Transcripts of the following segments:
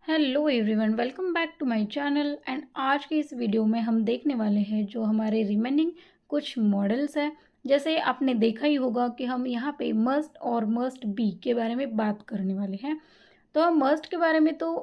Hello everyone, welcome back to my channel. And आज के इस वीडियो में हम देखने वाले हैं जो हमारे रिमेनिंग कुछ मॉडल्स हैं। जैसे आपने देखा ही होगा कि हम यहाँ पे मस्ट और मस्ट बी के बारे में बात करने वाले हैं। तो हम मस्ट के बारे में तो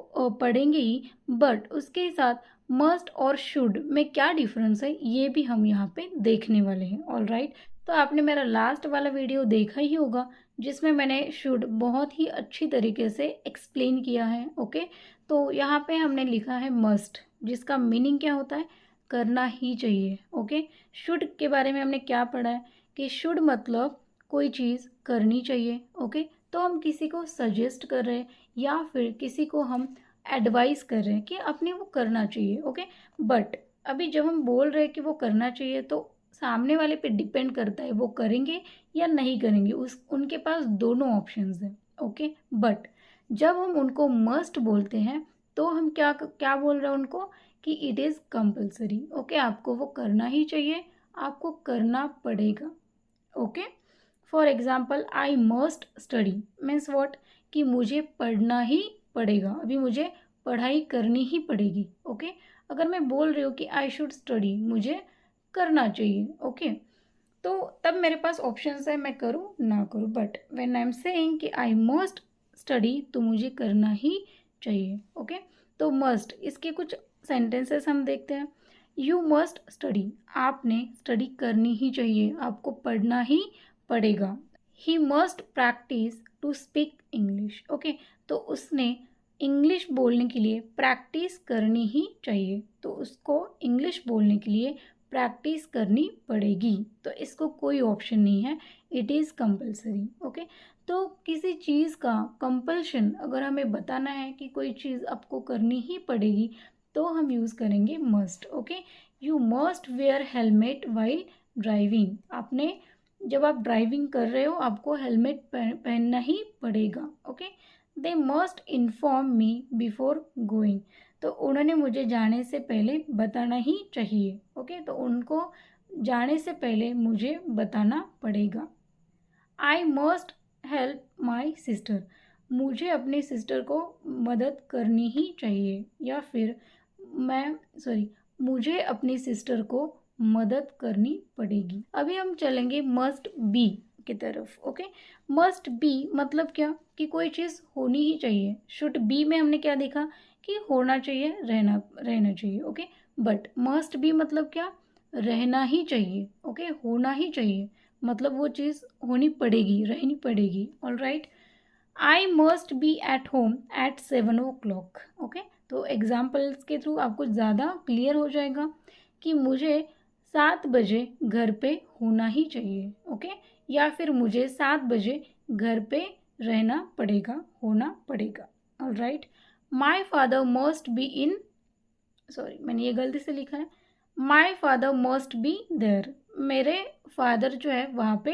पढ़ेंगे ही, बट उसके साथ मस्ट और शुड में क्या डिफरेंस है ये भी हम यहाँ पे देखने वाले हैं। ऑल राइट, तो आपने मेरा लास्ट वाला वीडियो देखा ही होगा जिसमें मैंने शुड बहुत ही अच्छी तरीके से एक्सप्लेन किया है। ओके, तो यहाँ पे हमने लिखा है मस्ट, जिसका मीनिंग क्या होता है, करना ही चाहिए। ओके, शुड के बारे में हमने क्या पढ़ा है कि शुड मतलब कोई चीज़ करनी चाहिए। ओके, तो हम किसी को सजेस्ट कर रहे हैं या फिर किसी को हम एडवाइस कर रहे हैं कि अपने वो करना चाहिए। ओके, बट अभी जब हम बोल रहे हैं कि वो करना चाहिए तो सामने वाले पे डिपेंड करता है वो करेंगे या नहीं करेंगे। उनके पास दोनों ऑप्शंस हैं। ओके, बट जब हम उनको मस्ट बोलते हैं तो हम क्या क्या बोल रहे हैं उनको कि इट इज़ कंपल्सरी। ओके, आपको वो करना ही चाहिए, आपको करना पड़ेगा। Okay, for example I must study means what, कि मुझे पढ़ना ही पड़ेगा, अभी मुझे पढ़ाई करनी ही पड़ेगी। ओके, अगर मैं बोल रही हूँ कि आई शुड स्टडी, मुझे करना चाहिए। ओके, तो तब मेरे पास ऑप्शंस है, मैं करूँ ना करूँ। But when I am saying कि आई मस्ट स्टडी, तो मुझे करना ही चाहिए। ओके, तो मस्ट, इसके कुछ सेंटेंसेस हम देखते हैं। यू मस्ट स्टडी, आपने स्टडी करनी ही चाहिए, आपको पढ़ना ही पड़ेगा। He must practice to speak English. Okay, तो उसने इंग्लिश बोलने के लिए प्रैक्टिस करनी ही चाहिए, तो उसको इंग्लिश बोलने के लिए प्रैक्टिस करनी पड़ेगी। तो इसको कोई ऑप्शन नहीं है, इट इज़ कंपल्सरी। ओके, तो किसी चीज़ का कंपल्शन अगर हमें बताना है कि कोई चीज़ आपको करनी ही पड़ेगी तो हम यूज़ करेंगे must. Okay, you must where helmet while driving, आपने जब आप ड्राइविंग कर रहे हो आपको हेलमेट पहनना ही पड़ेगा। Okay, they must inform me before going, तो उन्होंने मुझे जाने से पहले बताना ही चाहिए। ओके, तो उनको जाने से पहले मुझे बताना पड़ेगा। I must help my sister, मुझे अपनी सिस्टर को मदद करनी ही चाहिए, या फिर मुझे अपनी सिस्टर को मदद करनी पड़ेगी। अभी हम चलेंगे मस्ट बी की तरफ। ओके, मस्ट बी मतलब क्या कि कोई चीज़ होनी ही चाहिए। शुड बी में हमने क्या देखा कि होना चाहिए, रहना चाहिए। ओके, बट मस्ट बी मतलब क्या, रहना ही चाहिए। ओके, होना ही चाहिए मतलब वो चीज़ होनी पड़ेगी, रहनी पड़ेगी। All right, I must be at home at 7 o'clock। Okay, तो एग्जाम्पल्स के थ्रू आपको ज़्यादा क्लियर हो जाएगा कि मुझे 7 बजे घर पे होना ही चाहिए। ओके, या फिर मुझे 7 बजे घर पे रहना पड़ेगा, होना पड़ेगा। All right, my father must be in, मैंने ये गलती से लिखा है, my father must be there, मेरे फादर जो है वहाँ पे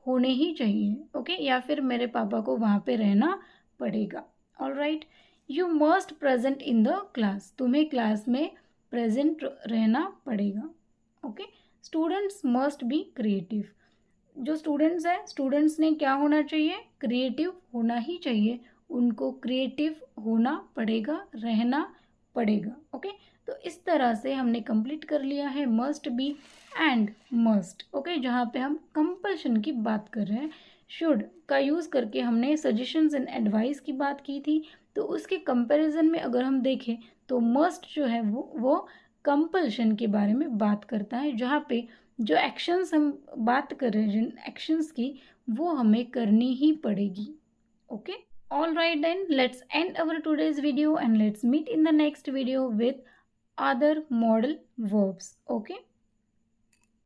होने ही चाहिए। ओके, या फिर मेरे पापा को वहाँ पे रहना पड़ेगा। All right, you must present in the class, तुम्हें क्लास में प्रेजेंट रहना पड़ेगा। Okay, students must be creative, जो स्टूडेंट्स हैं, स्टूडेंट्स ने क्या होना चाहिए, क्रिएटिव होना ही चाहिए, उनको क्रिएटिव होना पड़ेगा, रहना पड़ेगा। ओके, तो इस तरह से हमने कंप्लीट कर लिया है must be and must. Okay, जहाँ पे हम कंपल्शन की बात कर रहे हैं। शुड का यूज़ करके हमने सजेशंस एंड एडवाइस की बात की थी, तो उसके कंपैरिजन में अगर हम देखें तो मस्ट जो है वो कंपल्शन के बारे में बात करता है, जहाँ पे जो एक्शंस हम बात कर रहे हैं, जिन एक्शंस की, वो हमें करनी ही पड़ेगी। Okay, all right, then let's end our today's video and let's meet in the next video with other modal verbs. Okay.